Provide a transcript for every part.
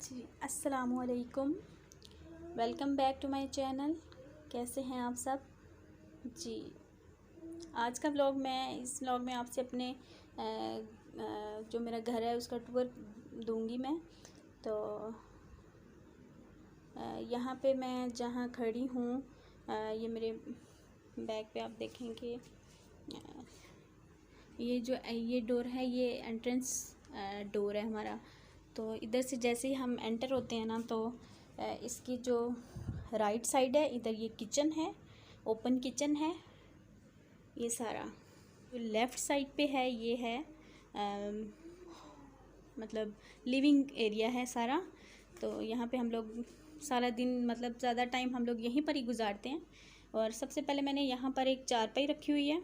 जी अस्सलामुअलैकुम, welcome back to my channel. कैसे हैं आप सब? जी, आज का व्लॉग इस व्लॉग में आपसे अपने जो मेरा घर है उसका टूर दूंगी मैं। तो यहाँ पे मैं जहाँ खड़ी हूँ, ये मेरे बैग पे आप देखेंगे, ये डोर है, ये एंट्रेंस डोर है हमारा। तो इधर से जैसे ही हम एंटर होते हैं ना, तो इसकी जो राइट साइड है, इधर ये किचन है, ओपन किचन है ये सारा। जो लेफ़्ट साइड पे है ये है मतलब लिविंग एरिया है सारा। तो यहाँ पे हम लोग सारा दिन, मतलब ज़्यादा टाइम हम लोग यहीं पर ही गुजारते हैं। और सबसे पहले मैंने यहाँ पर एक चारपाई रखी हुई है,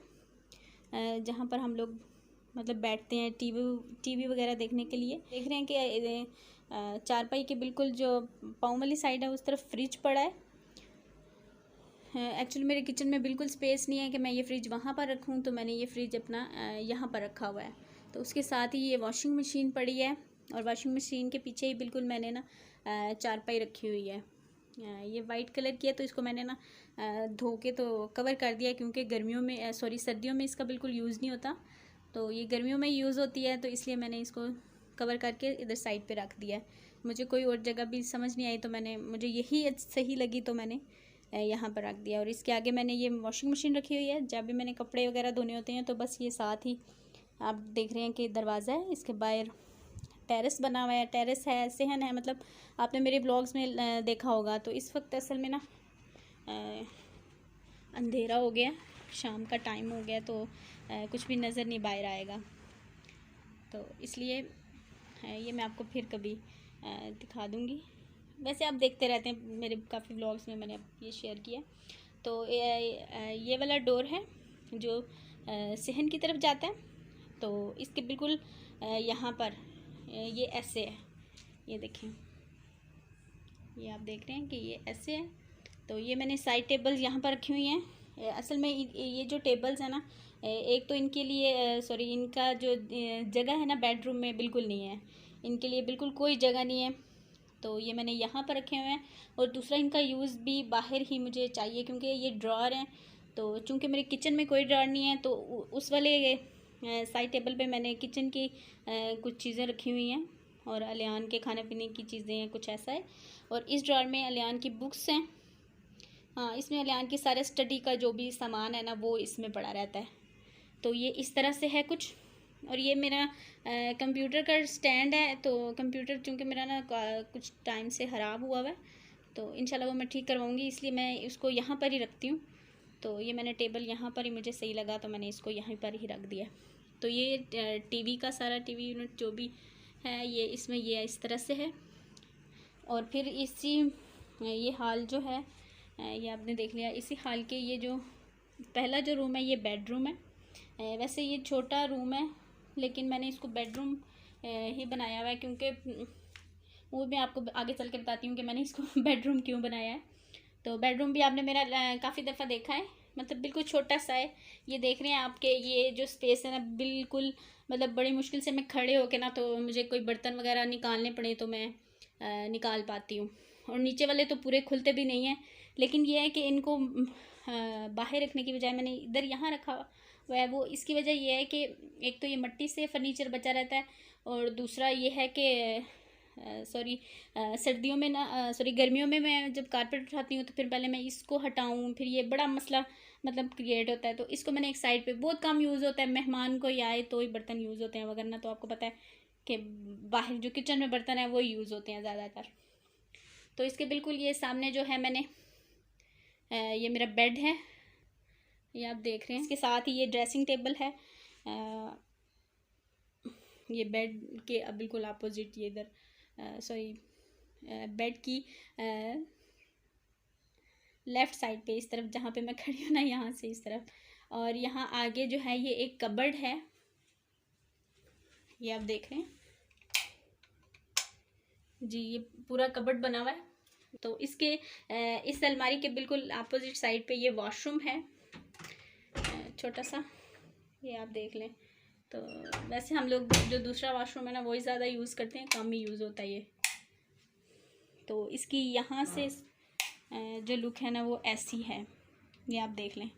जहाँ पर हम लोग मतलब बैठते हैं टीवी वगैरह देखने के लिए। देख रहे हैं कि चारपाई के बिल्कुल जो पाँव वाली साइड है उस तरफ फ्रिज पड़ा है। एक्चुअली मेरे किचन में बिल्कुल स्पेस नहीं है कि मैं ये फ्रिज वहाँ पर रखूँ, तो मैंने ये फ्रिज अपना यहाँ पर रखा हुआ है। तो उसके साथ ही ये वॉशिंग मशीन पड़ी है, और वॉशिंग मशीन के पीछे ही बिल्कुल मैंने ना चारपाई रखी हुई है। ये वाइट कलर की है, तो इसको मैंने ना धो के तो कवर कर दिया, क्योंकि गर्मियों में सर्दियों में इसका बिल्कुल यूज़ नहीं होता। तो ये गर्मियों में यूज़ होती है, तो इसलिए मैंने इसको कवर करके इधर साइड पे रख दिया है। मुझे कोई और जगह भी समझ नहीं आई, तो मुझे यही सही लगी, तो मैंने यहाँ पर रख दिया। और इसके आगे मैंने ये वॉशिंग मशीन रखी हुई है। जब भी मैंने कपड़े वगैरह धोने होते हैं, तो बस ये साथ ही आप देख रहे हैं कि दरवाज़ा है, इसके बाहर टेरेस बना हुआ है। टेरेस है, सहन है, मतलब आपने मेरे ब्लॉग्स में देखा होगा। तो इस वक्त असल में ना अंधेरा हो गया, शाम का टाइम हो गया, तो कुछ भी नज़र नहीं बाहर आएगा। तो इसलिए ये मैं आपको फिर कभी दिखा दूँगी। वैसे आप देखते रहते हैं, मेरे काफ़ी व्लॉग्स में मैंने ये शेयर किया। तो ये वाला डोर है जो सहन की तरफ जाता है। तो इसके बिल्कुल यहाँ पर ये ऐसे है, ये देखें, ये आप देख रहे हैं कि ये ऐसे है। तो ये मैंने साइड टेबल यहाँ पर रखी हुई हैं। असल में ये जो टेबल्स है ना, एक तो इनके लिए इनका जो जगह है ना बेडरूम में बिल्कुल नहीं है, इनके लिए बिल्कुल कोई जगह नहीं है। तो ये मैंने यहाँ पर रखे हुए हैं। और दूसरा, इनका यूज़ भी बाहर ही मुझे चाहिए, क्योंकि ये ड्रॉअर हैं। तो चूँकि मेरे किचन में कोई ड्रॉअर नहीं है, तो उस वाले साइड टेबल पे मैंने किचन की कुछ चीज़ें रखी हुई हैं, और अलियान के खाने पीने की चीज़ें हैं, कुछ ऐसा है। और इस ड्रॉअर में अलियान की बुक्स हैं। हाँ, इसमें अलियान की सारे स्टडी का जो भी सामान है ना, वो इसमें पड़ा रहता है। तो ये इस तरह से है कुछ। और ये मेरा कंप्यूटर का स्टैंड है। तो कंप्यूटर चूँकि मेरा ना कुछ टाइम से ख़राब हुआ है, तो इंशाल्लाह वो मैं ठीक करवाऊँगी, इसलिए मैं उसको यहाँ पर ही रखती हूँ। तो ये मैंने टेबल यहाँ पर ही मुझे सही लगा, तो मैंने इसको यहाँ पर ही रख दिया। तो ये टीवी का सारा टीवी यूनिट जो भी है, ये इसमें ये इस तरह से है। और फिर ये हॉल जो है, ये आपने देख लिया। इसी हॉल के ये जो पहला जो रूम है, ये बेडरूम है। वैसे ये छोटा रूम है, लेकिन मैंने इसको बेडरूम ही बनाया हुआ है, क्योंकि वो मैं आपको आगे चल के बताती हूँ कि मैंने इसको बेडरूम क्यों बनाया है। तो बेडरूम भी आपने मेरा काफ़ी दफ़ा देखा है, मतलब बिल्कुल छोटा सा है। ये देख रहे हैं आपके, ये जो स्पेस है ना, बिल्कुल मतलब बड़ी मुश्किल से मैं खड़े होके ना, तो मुझे कोई बर्तन वगैरह निकालने पड़े तो मैं निकाल पाती हूँ। और नीचे वाले तो पूरे खुलते भी नहीं हैं, लेकिन ये है कि इनको बाहर रखने की बजाय मैंने इधर यहाँ रखा हुआ है। वो इसकी वजह ये है कि एक तो ये मिट्टी से फर्नीचर बचा रहता है, और दूसरा ये है कि सर्दियों में ना गर्मियों में मैं जब कारपेट उठाती हूँ, तो फिर पहले मैं इसको हटाऊँ, फिर ये बड़ा मसला मतलब क्रिएट होता है। तो इसको मैंने एक साइड पे, बहुत कम यूज़ होता है, मेहमान कोई आए तो ही बर्तन यूज़ होते हैं, वगरना तो आपको पता है कि बाहर जो किचन में बर्तन है वो यूज़ होते हैं ज़्यादातर। तो इसके बिल्कुल ये सामने जो है, मैंने ये मेरा बेड है, ये आप देख रहे हैं। इसके साथ ही ये ड्रेसिंग टेबल है, ये बेड के बिल्कुल अपोजिट, ये इधर बेड की लेफ़्ट साइड पे, इस तरफ जहाँ पे मैं खड़ी हूँ ना, यहाँ से इस तरफ। और यहाँ आगे जो है, ये एक कबर्ड है, ये आप देख रहे हैं जी, ये पूरा कबर्ड बना हुआ है। तो इसके इस अलमारी के बिल्कुल अपोजिट साइड पे ये वॉशरूम है, छोटा सा, ये आप देख लें। तो वैसे हम लोग जो दूसरा वॉशरूम है ना, वही ज़्यादा यूज़ करते हैं, कम ही यूज़ होता है ये। तो इसकी यहाँ से जो लुक है ना वो ऐसी है, ये आप देख लें।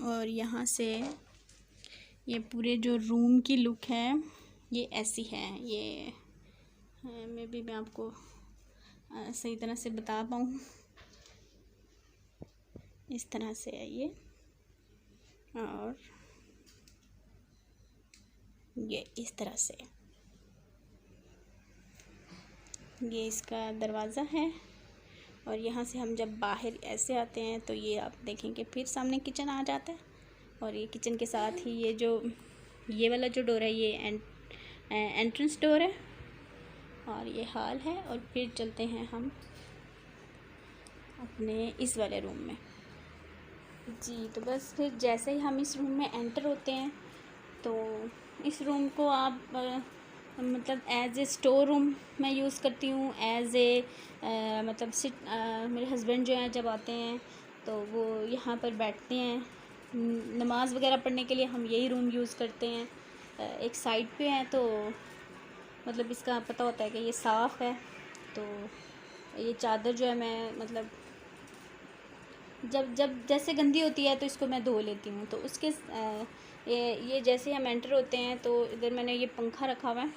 और यहाँ से ये पूरे जो रूम की लुक है ये ऐसी है। ये मे बी मैं आपको सही तरह से बता पाऊँ, इस तरह से है ये। और ये इस तरह से, ये इसका दरवाज़ा है। और यहाँ से हम जब बाहर ऐसे आते हैं तो ये आप देखेंगे फिर सामने किचन आ जाता है। और ये किचन के साथ ही ये वाला जो डोर है ये एंट्रेंस डोर है, और ये हॉल है। और फिर चलते हैं हम अपने इस वाले रूम में जी। तो बस फिर जैसे ही हम इस रूम में एंटर होते हैं तो इस रूम को आप मतलब एज ए स्टोर रूम मैं यूज़ करती हूँ, एज ए मतलब मेरे हस्बैंड जो हैं जब आते हैं तो वो यहाँ पर बैठते हैं। नमाज़ वगैरह पढ़ने के लिए हम यही रूम यूज़ करते हैं। एक साइड पे है तो मतलब इसका पता होता है कि ये साफ़ है। तो ये चादर जो है मैं मतलब जब जैसे गंदी होती है तो इसको मैं धो लेती हूँ। तो उसके ये जैसे हम एंटर होते हैं तो इधर मैंने ये पंखा रखा हुआ है,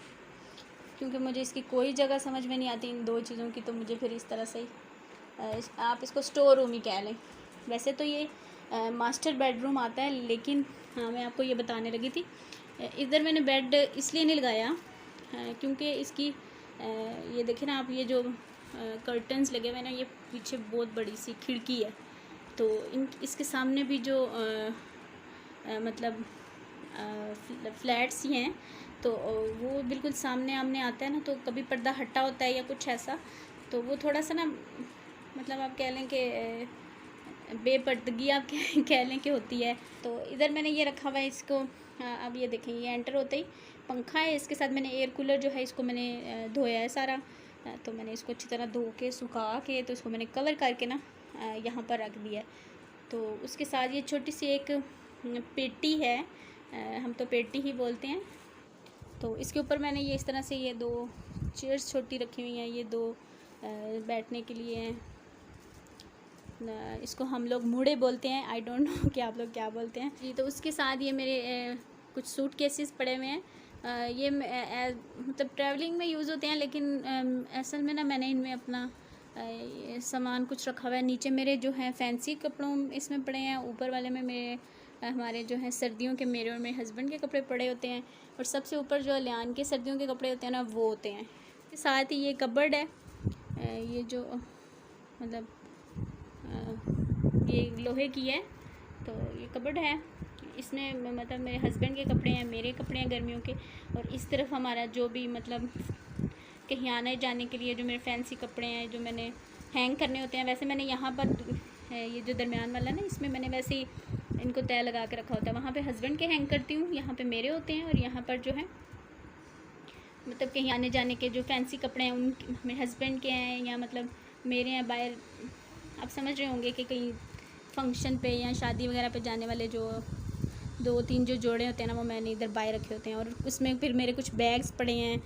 क्योंकि मुझे इसकी कोई जगह समझ में नहीं आती इन दो चीज़ों की, तो मुझे फिर इस तरह से आप इसको स्टोर रूम ही कह लें। वैसे तो ये मास्टर बेडरूम आता है, लेकिन हाँ मैं आपको ये बताने लगी थी, इधर मैंने बेड इसलिए नहीं लगाया क्योंकि इसकी ये देखें ना आप, ये जो कर्टन्स लगे हुए हैं ना, ये पीछे बहुत बड़ी सी खिड़की है। तो इसके सामने भी जो मतलब फ्लैट्स ही हैं तो वो बिल्कुल सामने आमने आता है ना, तो कभी पर्दा हटा होता है या कुछ ऐसा, तो वो थोड़ा सा ना मतलब आप कह लें कि बेपर्दगी आप कह लें कि होती है। तो इधर मैंने ये रखा हुआ है इसको। अब ये देखें, ये एंटर होते ही पंखा है, इसके साथ मैंने एयर कूलर जो है इसको मैंने धोया है सारा। तो मैंने इसको अच्छी तरह धो के सुखा के तो इसको मैंने कवर करके ना यहाँ पर रख दिया है। तो उसके साथ ये छोटी सी एक पेटी है, हम तो पेटी ही बोलते हैं। तो इसके ऊपर मैंने ये इस तरह से ये 2 चेयर्स छोटी रखी हुई हैं, ये 2 बैठने के लिए हैं। इसको हम लोग मूड़े बोलते हैं, आई डोंट नो कि आप लोग क्या बोलते हैं जी। तो उसके साथ ये मेरे कुछ सूट केसेस पड़े हुए हैं। ये मतलब ट्रैवलिंग में यूज़ होते हैं, लेकिन असल में ना मैंने इनमें अपना सामान कुछ रखा हुआ है। नीचे मेरे जो है फैंसी कपड़ों इसमें पड़े हैं, ऊपर वाले में मेरे हमारे जो है सर्दियों के मेरे और मेरे हस्बैंड के कपड़े पड़े होते हैं, और सबसे ऊपर जो लियान के सर्दियों के कपड़े होते हैं ना वो होते हैं। साथ ही ये कबर्ड है, ये जो मतलब ये लोहे की है, तो ये कबर्ड है। इसमें मतलब मेरे हस्बैंड के कपड़े हैं, मेरे कपड़े हैं गर्मियों के, और इस तरफ हमारा जो भी मतलब कहीं आने जाने के लिए जो मेरे फैंसी कपड़े हैं जो मैंने हैंग करने होते हैं। वैसे मैंने यहाँ पर ये जो दरमियान वाला ना, इसमें मैंने वैसे ही इनको तय लगा के रखा होता है। वहाँ पे हस्बैंड के हैंग करती हूँ, यहाँ पे मेरे होते हैं, और यहाँ पर जो है मतलब कहीं आने जाने के जो फैंसी कपड़े हैं उन मेरे हस्बैंड के हैं, या मतलब मेरे हैं बाहर। आप समझ रहे होंगे कि कहीं फंक्शन पे या शादी वगैरह पे जाने वाले जो 2-3 जो जोड़े होते हैं ना, वो मैंने इधर बाहर रखे होते हैं। और उसमें फिर मेरे कुछ बैग्स पड़े हैं,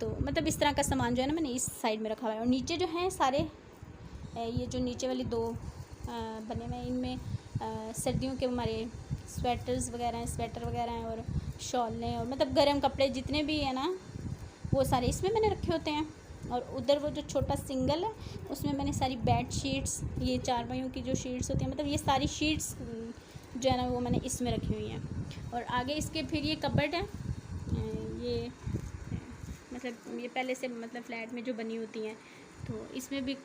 तो मतलब इस तरह का सामान जो है ना मैंने इस साइड में रखा हुआ है। और नीचे जो है सारे ये जो नीचे वाली 2 बने हुए हैं, इनमें सर्दियों के हमारे स्वेटर्स वगैरह हैं, स्वेटर वगैरह हैं, और शॉलें, और मतलब गर्म कपड़े जितने भी हैं ना वो सारे इसमें मैंने रखे होते हैं। और उधर वो जो छोटा सिंगल है उसमें मैंने सारी बेड शीट्स, ये 4 भाइयों की जो शीट्स होती हैं, मतलब ये सारी शीट्स जो है ना वो मैंने इसमें रखी हुई हैं। और आगे इसके फिर ये कबर्ड है, ये मतलब ये पहले से मतलब फ़्लैट में जो बनी होती हैं, तो इसमें भी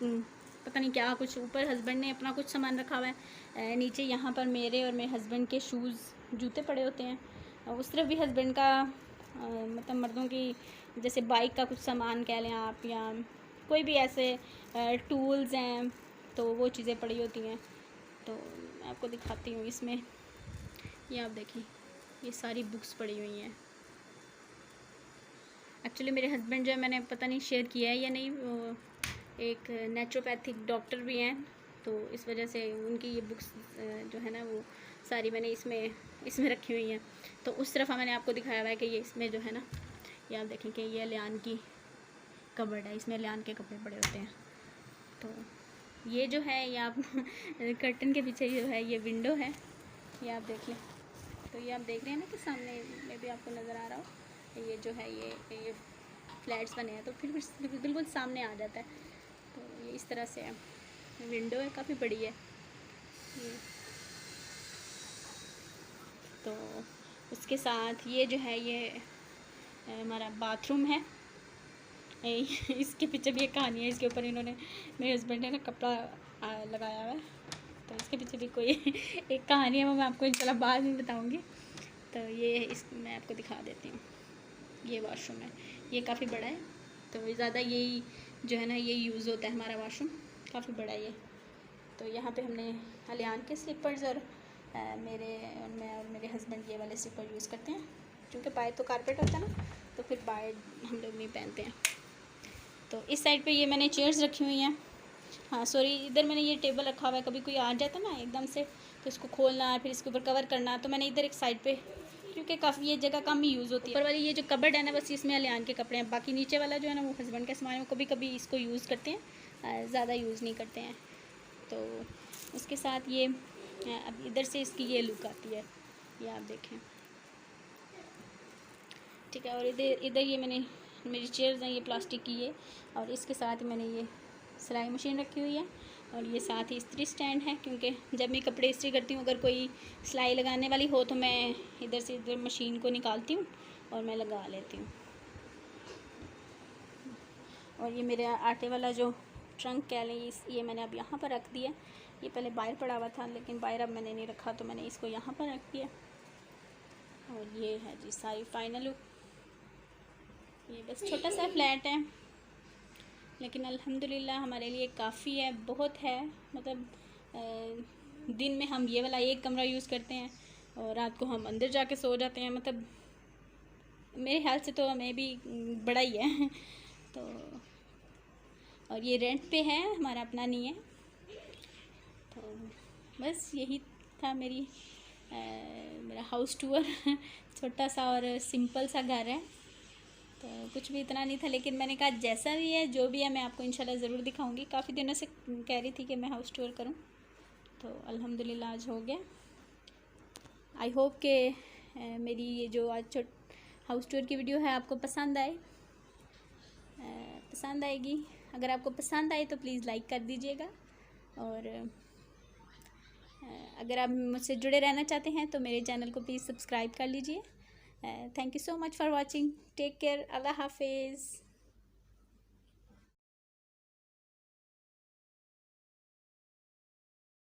पता नहीं क्या, कुछ ऊपर हस्बैंड ने अपना कुछ सामान रखा हुआ है, नीचे यहाँ पर मेरे और मेरे हस्बैंड के शूज़, जूते पड़े होते हैं, और उस तरफ भी हस्बैंड का मतलब मर्दों की जैसे बाइक का कुछ सामान कह लें आप, या कोई भी ऐसे टूल्स हैं, तो वो चीज़ें पड़ी होती हैं। तो मैं आपको दिखाती हूँ। इसमें ये आप देखिए, ये सारी बुक्स पड़ी हुई हैं। एक्चुअली मेरे हस्बैंड जो है, मैंने पता नहीं शेयर किया है या नहीं, वो एक नेचुरोपैथिक डॉक्टर भी हैं, तो इस वजह से उनकी ये बुक्स जो है ना, वो सारी मैंने इसमें रखी हुई हैं। तो उस तरफ मैंने आपको दिखाया हुआ है कि ये इसमें जो है ना, ये आप देखें कि ये लियान की कबर्ड है, इसमें लियान के कपड़े पड़े होते हैं। तो ये जो है, ये आप कर्टन के पीछे जो है ये विंडो है, ये आप देख लें। तो ये आप देख रहे हैं ना कि सामने में भी आपको नज़र आ रहा हो, ये जो है ये फ्लैट्स बने हैं, तो फिर बिल्कुल सामने आ जाता है। तो ये इस तरह से है, विंडो है, काफ़ी बड़ी है ये। तो उसके साथ ये जो है, ये हमारा बाथरूम है। इसके पीछे भी एक कहानी है, इसके ऊपर इन्होंने, मेरे हस्बैंड ने ना कपड़ा लगाया हुआ है, तो इसके पीछे भी कोई एक कहानी है, वो मैं आपको इंशाल्लाह बाद में बताऊंगी। तो ये मैं आपको दिखा देती हूँ। ये वॉशरूम है, ये काफ़ी बड़ा है, तो ज़्यादा यही जो है ना, ये यूज़ होता है हमारा वॉशरूम, काफ़ी बड़ा है ये। तो यहाँ पे हमने अलियान के स्लीपर्स और मैं और मेरे हस्बैंड ये वाले स्लीपर यूज़ करते हैं, क्योंकि बाहर तो कारपेट होता है ना, तो फिर बाहर हम लोग नहीं पहनते हैं। तो इस साइड पे ये मैंने चेयर्स रखी हुई हैं। हाँ सॉरी, इधर मैंने ये टेबल रखा हुआ है, कभी कोई आ जाता ना एकदम से, तो इसको खोलना है, फिर इसके ऊपर कवर करना, तो मैंने इधर एक साइड पे, क्योंकि काफ़ी ये जगह कम ही यूज़ होती है। ऊपर वाली ये जो कबर्ड है ना, बस इसमें अलियान के कपड़े हैं, बाकी नीचे वाला जो है ना, वो हस्बैंड का सामान है, वो कभी कभी इसको यूज़ करते हैं, ज़्यादा यूज़ नहीं करते हैं। तो उसके साथ ये अब इधर से इसकी ये लुक आती है, ये आप देखें, ठीक है। और इधर ये मैंने, मेरी चेयर्स हैं ये प्लास्टिक की है, और इसके साथ मैंने ये सिलाई मशीन रखी हुई है, और ये साथ ही इस्त्री स्टैंड है, क्योंकि जब मैं कपड़े इस्त्री करती हूँ, अगर कोई सिलाई लगाने वाली हो, तो मैं इधर से इधर मशीन को निकालती हूँ और मैं लगा लेती हूँ। और ये मेरा आटे वाला जो ट्रंक कह लें, ये मैंने अब यहाँ पर रख दिया। ये पहले बाहर पड़ा हुआ था, लेकिन बाहर अब मैंने नहीं रखा, तो मैंने इसको यहाँ पर रख दिया। और ये है जी सारी फाइनल लुक। ये बस छोटा सा फ्लैट है, लेकिन अल्हम्दुलिल्लाह हमारे लिए काफ़ी है, बहुत है। मतलब दिन में हम ये वाला एक कमरा यूज़ करते हैं, और रात को हम अंदर जाके सो जाते हैं। मतलब मेरे ख्याल से तो हमें भी बड़ा ही है। तो और ये रेंट पे है, हमारा अपना नहीं है। तो बस यही था मेरा हाउस टूर। छोटा सा और सिंपल सा घर है, तो कुछ भी इतना नहीं था, लेकिन मैंने कहा जैसा भी है, जो भी है, मैं आपको इंशाल्लाह ज़रूर दिखाऊंगी। काफ़ी दिनों से कह रही थी कि मैं हाउस टूर करूं, तो अल्हम्दुलिल्लाह आज हो गया। आई होप कि मेरी ये जो आज हाउस टूर की वीडियो है आपको पसंद आएगी। अगर आपको पसंद आए तो प्लीज़ लाइक कर दीजिएगा, और अगर आप मुझसे जुड़े रहना चाहते हैं तो मेरे चैनल को प्लीज़ सब्सक्राइब कर लीजिए। Thank you so much for watching. Take care. Allah हाफिज़।